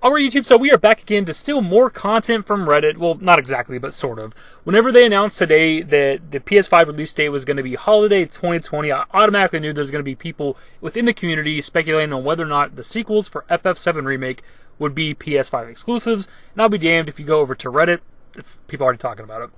Alright YouTube, so we are back again to steal more content from Reddit. Well, not exactly, but sort of. Whenever they announced today that the PS5 release date was going to be holiday 2020, I automatically knew there's going to be people within the community speculating on whether or not the sequels for FF7 Remake would be PS5 exclusives. And I'll be damned if you go over to Reddit, it's people already talking about it.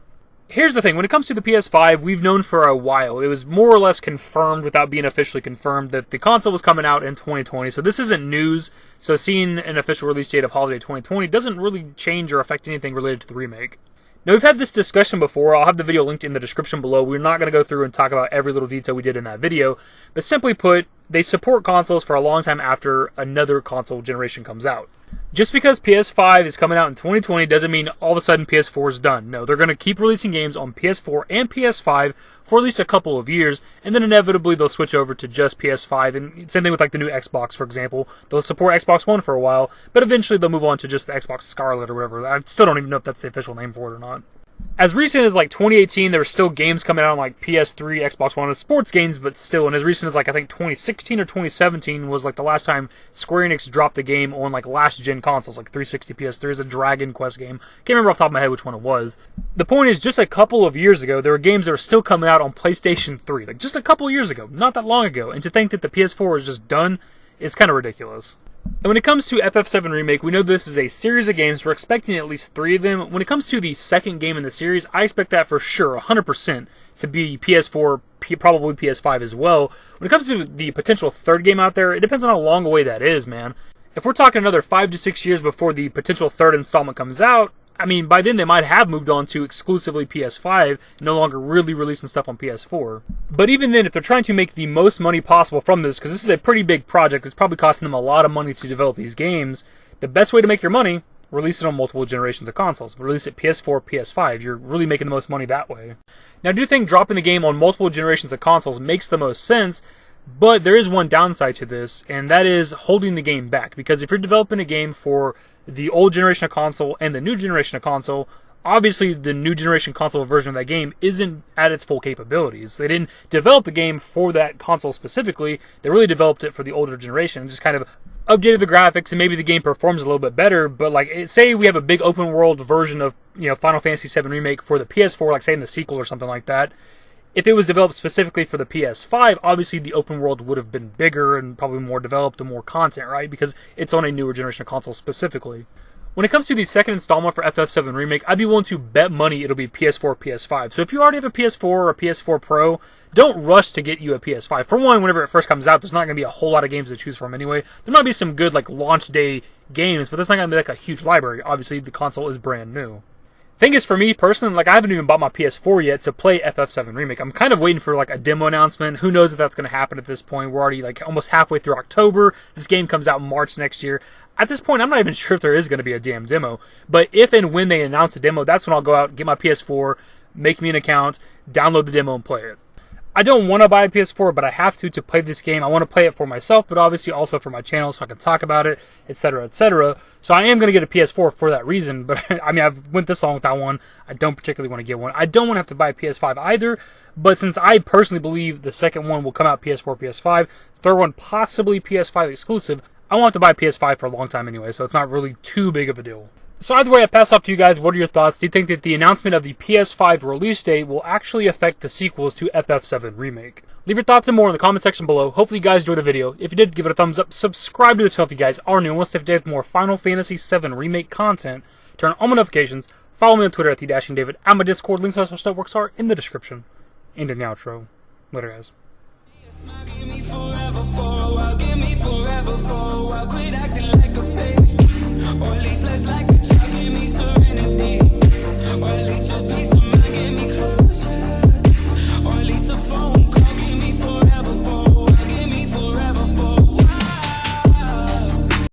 Here's the thing, when it comes to the PS5, we've known for a while, it was more or less confirmed without being officially confirmed that the console was coming out in 2020, so this isn't news, so seeing an official release date of holiday 2020 doesn't really change or affect anything related to the remake. Now, we've had this discussion before. I'll have the video linked in the description below. We're not going to go through and talk about every little detail we did in that video, but simply put, they support consoles for a long time after another console generation comes out. Just because PS5 is coming out in 2020 doesn't mean all of a sudden PS4 is done. No, they're going to keep releasing games on PS4 and PS5 for at least a couple of years, and then inevitably they'll switch over to just PS5. And same thing with like the new Xbox, for example. They'll support Xbox One for a while, but eventually they'll move on to just the Xbox Scarlet or whatever. I still don't even know if that's the official name for it or not. As recent as like 2018, there were still games coming out on like PS3, Xbox One, sports games, but still, and as recent as like I think 2016 or 2017 was like the last time Square Enix dropped a game on like last gen consoles, like 360, PS3, as a Dragon Quest game. Can't remember off the top of my head which one it was. The point is, just a couple of years ago, there were games that were still coming out on PlayStation 3, like just a couple of years ago, not that long ago, and to think that the PS4 is just done is kind of ridiculous. And when it comes to FF7 Remake, we know this is a series of games. We're expecting at least 3 of them. When it comes to the second game in the series, I expect that for sure, 100%, to be PS4, probably PS5 as well. When it comes to the potential third game out there, it depends on how long away that is, man. If we're talking another 5 to 6 years before the potential third installment comes out, I mean, by then they might have moved on to exclusively PS5, no longer really releasing stuff on PS4. But even then, if they're trying to make the most money possible from this, because this is a pretty big project, it's probably costing them a lot of money to develop these games, the best way to make your money, release it on multiple generations of consoles. Release it PS4, PS5, you're really making the most money that way. Now, I do think dropping the game on multiple generations of consoles makes the most sense, but there is one downside to this, and that is holding the game back. Because if you're developing a game for the old generation of console and the new generation of console, obviously the new generation console version of that game isn't at its full capabilities. They didn't develop the game for that console specifically. They really developed it for the older generation and just kind of updated the graphics, and maybe the game performs a little bit better. But like, say we have a big open world version of, Final Fantasy VII Remake for the PS4, like say in the sequel or something like that. If it was developed specifically for the PS5, obviously the open world would have been bigger and probably more developed and more content, right? Because it's on a newer generation of console specifically. When it comes to the second installment for FF7 Remake, I'd be willing to bet money it'll be PS4, PS5. So if you already have a PS4 or a PS4 Pro, don't rush to get you a PS5. For one, whenever it first comes out, there's not going to be a whole lot of games to choose from anyway. There might be some good like launch day games, but there's not going to be like a huge library. Obviously, the console is brand new. Thing is, for me personally, like I haven't even bought my PS4 yet to play FF7 Remake. I'm kind of waiting for like a demo announcement. Who knows if that's going to happen at this point? We're already like almost halfway through October. This game comes out in March next year. At this point, I'm not even sure if there is going to be a damn demo. But if and when they announce a demo, that's when I'll go out, get my PS4, make me an account, download the demo, and play it. I don't want to buy a PS4, but I have to play this game. I want to play it for myself, but obviously also for my channel so I can talk about it, etc., etc. So I am going to get a PS4 for that reason, but I mean, I've went this long without one. I don't particularly want to get one. I don't want to have to buy a PS5 either, but since I personally believe the second one will come out PS4, PS5, third one possibly PS5 exclusive, I won't have to buy a PS5 for a long time anyway, so it's not really too big of a deal. So either way, I pass off to you guys. What are your thoughts? Do you think that the announcement of the PS5 release date will actually affect the sequels to FF7 Remake? Leave your thoughts and more in the comment section below. Hopefully you guys enjoyed the video. If you did, give it a thumbs up. Subscribe to the channel if you guys are new and want to stay up to date with more Final Fantasy VII Remake content. Turn on all my notifications. Follow me on Twitter at @TheDashingDavid. And my Discord. Links to my social networks are in the description. And in the outro. Later, guys.